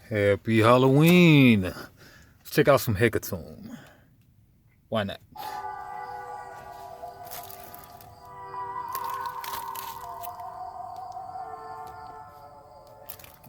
Happy Halloween. Let's check out some Hecatomb. Why not?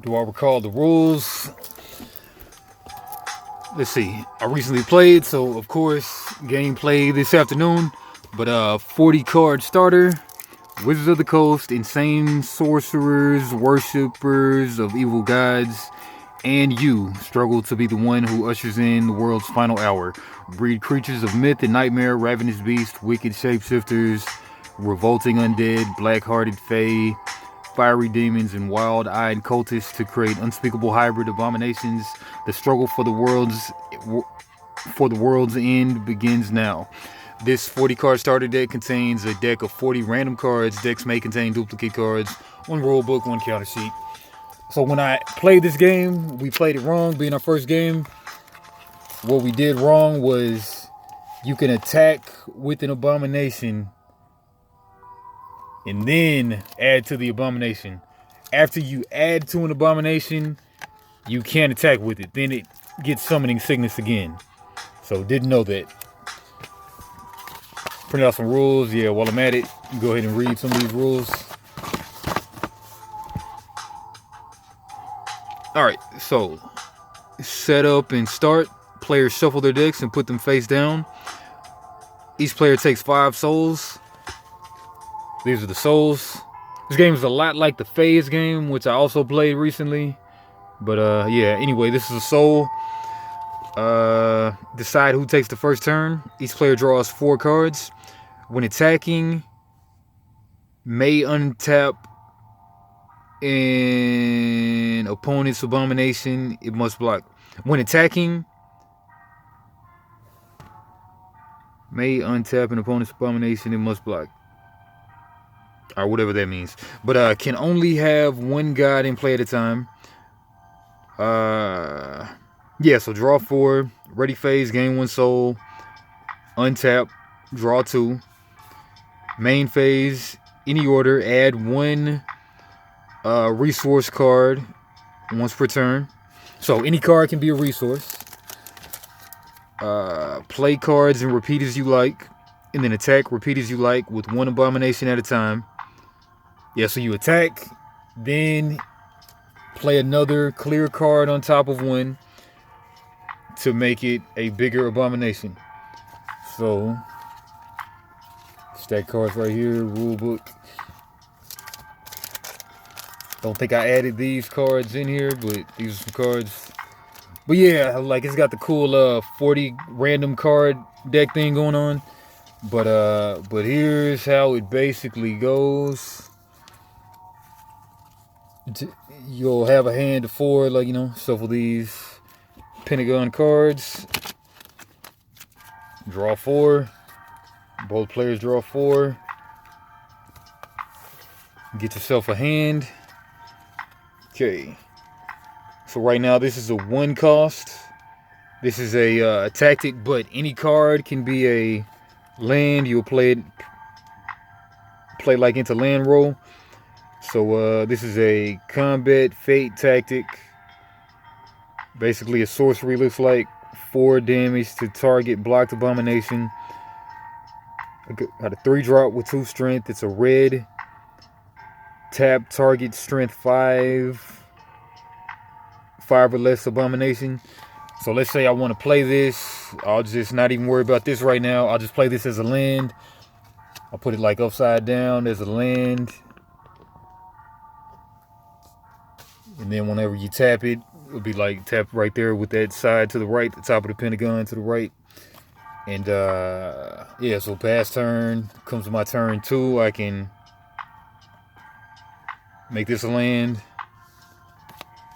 Do I recall the rules? Let's see. I recently played, so of course, gameplay this afternoon. But 40 card starter, Wizards of the Coast, insane sorcerers, worshippers of evil gods, and you struggle to be the one who ushers in the world's final hour. Breed creatures of myth and nightmare, ravenous beasts, wicked shapeshifters, revolting undead, black-hearted fae, fiery demons, and wild-eyed cultists to create unspeakable hybrid abominations. The struggle for the world's end begins now. This 40 card starter deck contains a deck of 40 random cards. Decks may contain duplicate cards, one rulebook, one counter sheet. So when I played this game, we played it wrong, being our first game. What we did wrong was you can attack with an abomination and then add to the abomination. After you add to an abomination, you can't attack with it. Then it gets summoning sickness again. So didn't know that. Print out some rules. Yeah, while I'm at it, go ahead and read some of these rules. Alright, so set up and start. Players shuffle their decks and put them face down. Each player takes 5 souls. These are the souls. This game is a lot like the Phase game, which I also played recently. But yeah, anyway, this is a soul. Decide who takes the first turn. Each player draws 4 cards. When attacking, may untap an opponent's abomination. It must block. When attacking, may untap an opponent's abomination. It must block. Or whatever that means. But can only have 1 god in play at a time. Yeah, so draw 4. Ready phase, gain 1 soul. Untap, draw 2. Main phase, any order, add 1 resource card once per turn. So any card can be a resource. Play cards and repeat as you like. And then attack, repeat as you like with 1 abomination at a time. Yeah, so you attack, then play another clear card on top of 1 to make it a bigger abomination. So, stack cards right here, rule book. Don't think I added these cards in here, but these are some cards. But yeah, like it's got the cool 40 random card deck thing going on. But here's how it basically goes. You'll have a hand of 4, like, you know, shuffle these Pentagon cards. Draw 4. Both players draw 4. Get yourself a hand. Okay. So right now this is a 1 cost. This is a tactic, but any card can be a land. You'll play like into land roll. So this is a combat fate tactic. Basically a sorcery, looks like 4 damage to target blocked abomination. I got a 3-drop with 2 strength. It's a red. Tap target strength 5 or less abomination. So let's say I want to play this. I'll just not even worry about this right now. I'll just play this as a land. I'll put it like upside down as a land. And then whenever you tap it, it'll be like tap right there with that side to the right, the top of the pentagon to the right. And yeah, so pass turn, comes to my turn 2. I can make this a land,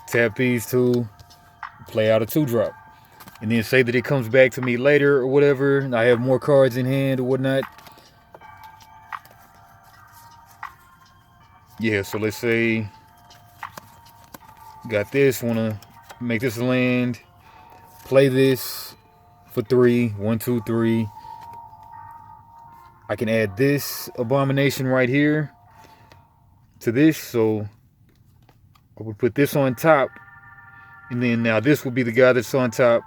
tap these 2, play out a 2-drop. And then say that it comes back to me later or whatever, and I have more cards in hand or whatnot. Yeah, so let's say got this, want to make this a land, play this for 3, 1, 2, 3. I can add this abomination right here to this, so I would put this on top And then now this will be the guy that's on top.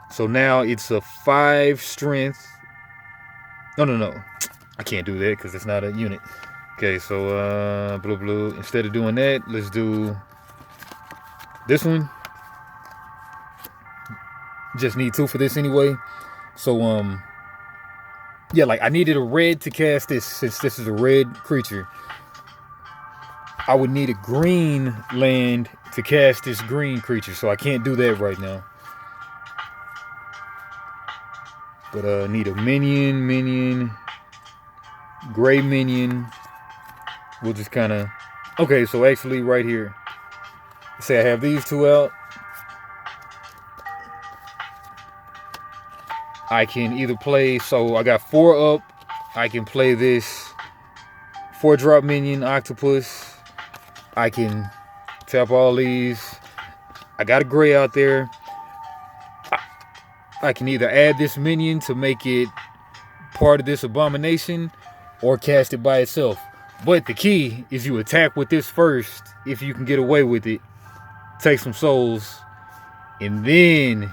So now it's a 5 strength. No. I can't do that because it's not a unit. Okay, so blue. Instead of doing that, let's do this one. Just need 2 for this anyway. So yeah, like I needed a red to cast this since this is a red creature. I would need a green land to cast this green creature, so I can't do that right now. But I need a minion, gray minion. We'll just kind of... Okay, so actually right here, say I have these 2 out. I can either play, so I got 4 up. I can play this 4-drop minion, octopus. I can tap all these. I got a gray out there. I can either add this minion to make it part of this abomination or cast it by itself. But the key is you attack with this first if you can get away with it. Take some souls. And then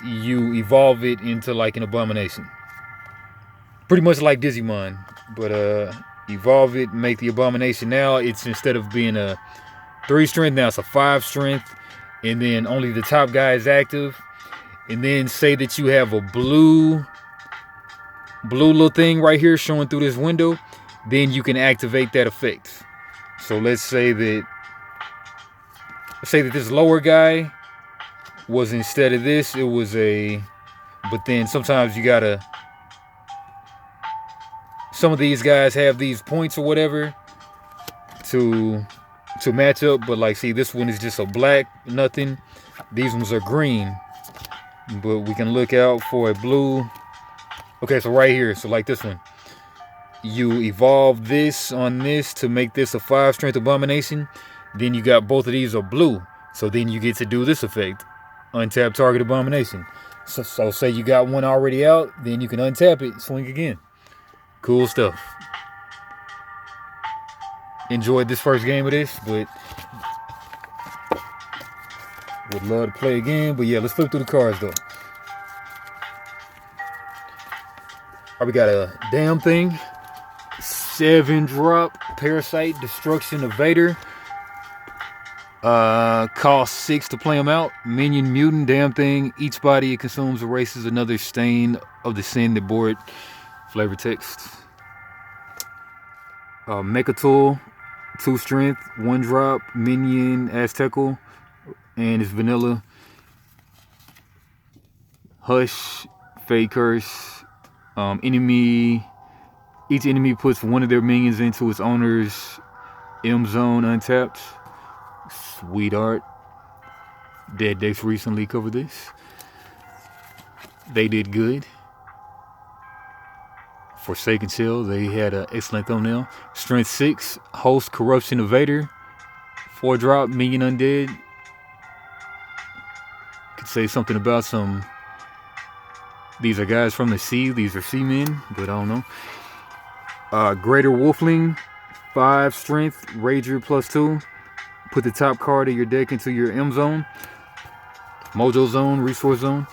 you evolve it into like an abomination. Pretty much like Digimon. But evolve it, make the abomination. Now it's, instead of being a 3 strength, now it's a 5 strength. And then only the top guy is active. And then say that you have a blue little thing right here showing through this window. Then you can activate that effect. So let's say that this lower guy was, instead of this, it was a... But then sometimes you gotta... Some of these guys have these points or whatever to match up. But like, see, this one is just a black, nothing. These ones are green. But we can look out for a blue. Okay, so right here, so like this one. You evolve this on this to make this a 5 strength abomination. Then you got both of these are blue. So then you get to do this effect. Untap target abomination. So say you got one already out, then you can untap it, swing again. Cool stuff. Enjoyed this first game of this, but would love to play again. But yeah, let's flip through the cards though. Alright, we got a damn thing. 7-drop Parasite Destruction Evader. Cost 6 to play them out. Minion Mutant, damn thing. Each body it consumes erases another stain of the sin that bore it. Flavor text. Hecatomb, 2 strength, 1 drop, minion, Aztecal, and it's vanilla. Hush, Fade Curse. Each enemy puts one of their minions into its owner's M zone untapped. Sweet art. Dead Decks recently covered this. They did good. Forsaken Shell, they had an excellent thumbnail. Strength 6, Host Corruption Evader. 4-drop, minion undead. Could say something about some... These are guys from the sea. These are seamen, but I don't know. Greater Wolfling, 5 strength, Rager +2. Put the top card of your deck into your M zone. Mojo zone, resource zone.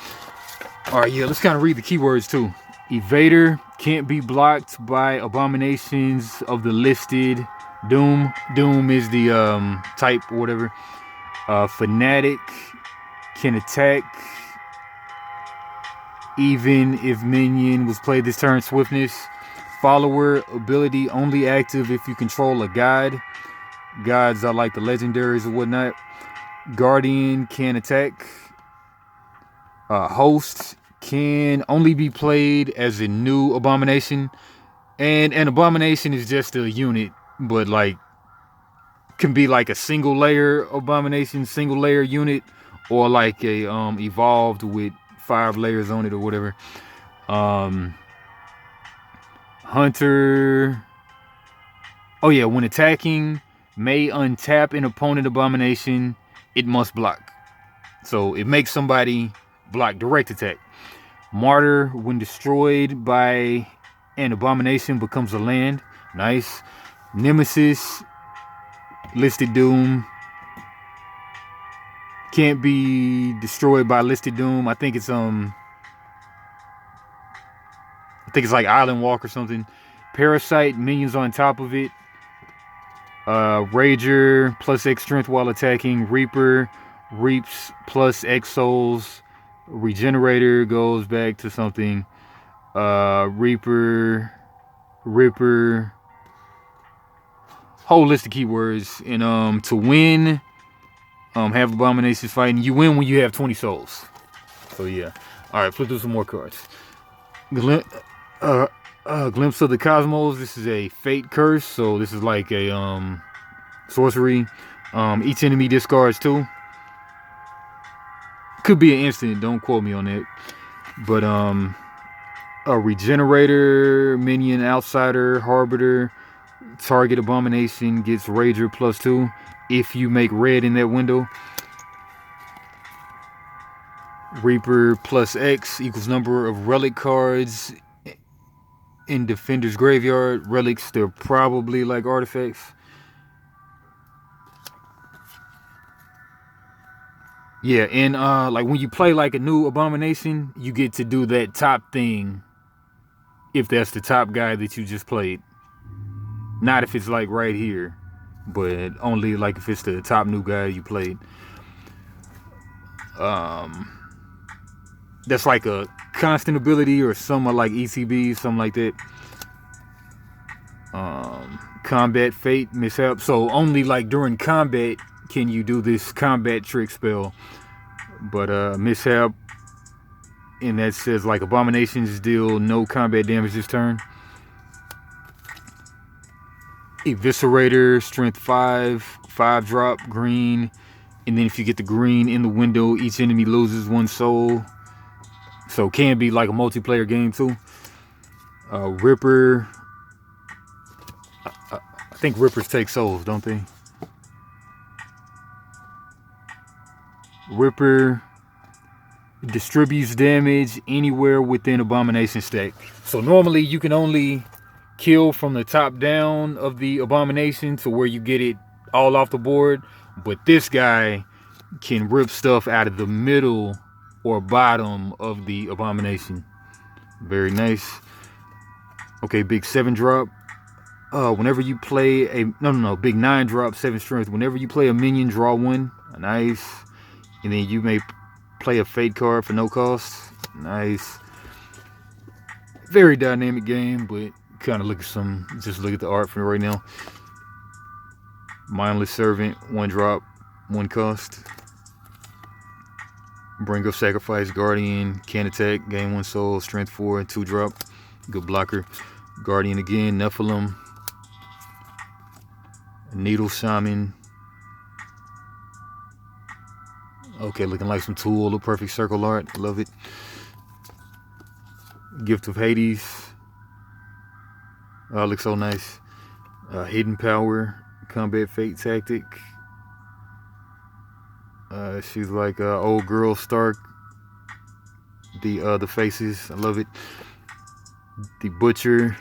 Alright, yeah, let's kind of read the keywords too. Evader can't be blocked by abominations of the listed. Doom is the type or whatever. Fanatic can attack even if minion was played this turn. Swiftness. Follower ability only active if you control a god. Gods are like the legendaries or whatnot. Guardian can attack. Host can only be played as a new abomination. And an abomination is just a unit, but like can be like a single layer abomination, single layer unit, or like a evolved with 5 layers on it or whatever. Hunter. Oh yeah, when attacking, may untap an opponent abomination. It must block. So it makes somebody block direct attack. Martyr, when destroyed by an abomination, becomes a land. Nice. Nemesis, listed Doom. Can't be destroyed by listed doom. I think it's like Island Walk or something. Parasite, minions on top of it. Rager, plus X strength while attacking. Reaper, reaps plus X souls. Regenerator goes back to something. Reaper, Ripper. Whole list of keywords. And to win, have abominations fighting. You win when you have 20 souls. So yeah. Alright, flip through some more cards. Glimpse of the Cosmos. This is a Fate Curse, so this is like a sorcery. Each enemy discards 2. Could be an instant, don't quote me on that. But a Regenerator, Minion, Outsider, Harbiter, target abomination gets Rager +2 if you make red in that window. Reaper plus X equals number of relic cards in Defender's graveyard. Relics, they're probably like artifacts. Yeah, and like when you play like a new abomination, you get to do that top thing if that's the top guy that you just played. Not if it's like right here, but only like if it's the top new guy you played. That's like a constant ability or something like ECB, something like that. Combat Fate, Mishap. So only like during combat can you do this combat trick spell. But Mishap, and that says like abominations deal no combat damage this turn. Eviscerator, strength 5, 5-drop, green. And then if you get the green in the window, each enemy loses 1 soul. So it can be like a multiplayer game too. Ripper. I think Rippers take souls, don't they? Ripper distributes damage anywhere within abomination stack. So normally you can only kill from the top down of the abomination to where you get it all off the board. But this guy can rip stuff out of the middle or bottom of the abomination. Very nice. Okay, big 7-drop. Whenever you play a big 9-drop, 7 strength. Whenever you play a minion, draw 1. Nice. And then you may play a fate card for no cost. Nice. Very dynamic game, but kind of look at the art for right now. Mindless Servant, 1-drop, 1 cost. Bring of Sacrifice, Guardian, can attack, gain 1 soul, strength 4, 2-drop, good blocker. Guardian again, Nephilim, Needle Shaman. Okay, looking like some Tool, the perfect circle art, love it. Gift of Hades, looks so nice. Hidden Power, Combat Fate Tactic. She's like old girl Stark. The faces, I love it. The Butcher,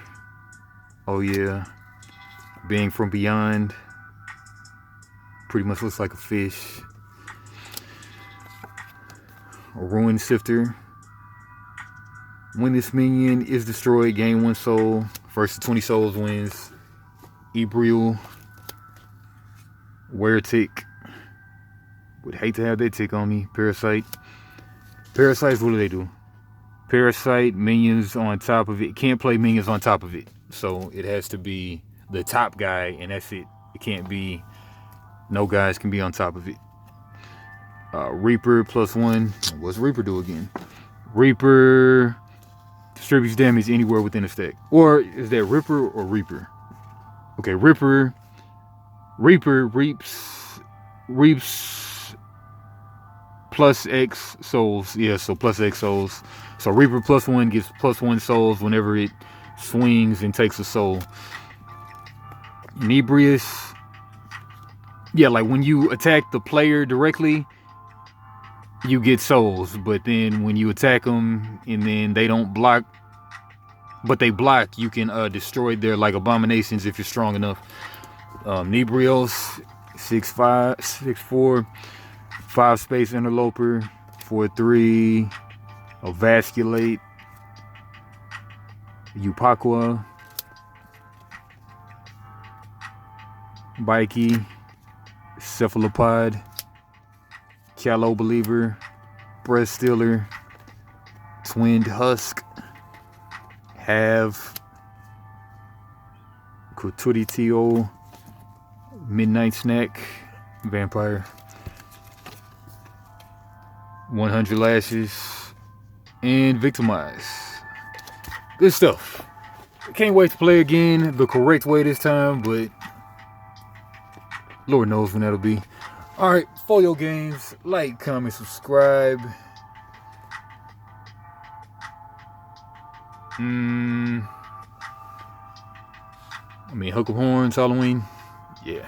oh yeah. Being from Beyond, pretty much looks like a fish. A Ruin Sifter. When this minion is destroyed, gain 1 soul. First to 20 souls wins. Ebriel, Wear Tick. Would hate to have that tick on me. Parasite. Parasites, what do? Parasite, minions on top of it. Can't play minions on top of it. So it has to be the top guy, and that's it. It can't be, no guys can be on top of it. Reaper +1. What's Reaper do again? Reaper distributes damage anywhere within a stack. Or is that Ripper or Reaper? Okay, Reaper reaps plus X souls. Yeah, so plus X souls. So Reaper +1 gives +1 souls whenever it swings and takes a soul. Inebrious. Yeah, like when you attack the player directly, you get souls. But then when you attack them and then they don't block, but they block, you can destroy their like abominations if you're strong enough. Nebrios, 6'5", 6'4", 5-space interloper, 4-3, Ovasculate, Upaqua, Bikey, Cephalopod, Callow Believer, Breast Stealer, Twinned Husk, Have, Couturicio, Midnight Snack, Vampire, 100 Lashes, and Victimize. Good stuff. Can't wait to play again the correct way this time, but Lord knows when that'll be. Alright, Folio Games, like, comment, subscribe. Hook 'em horns, Halloween. Yeah.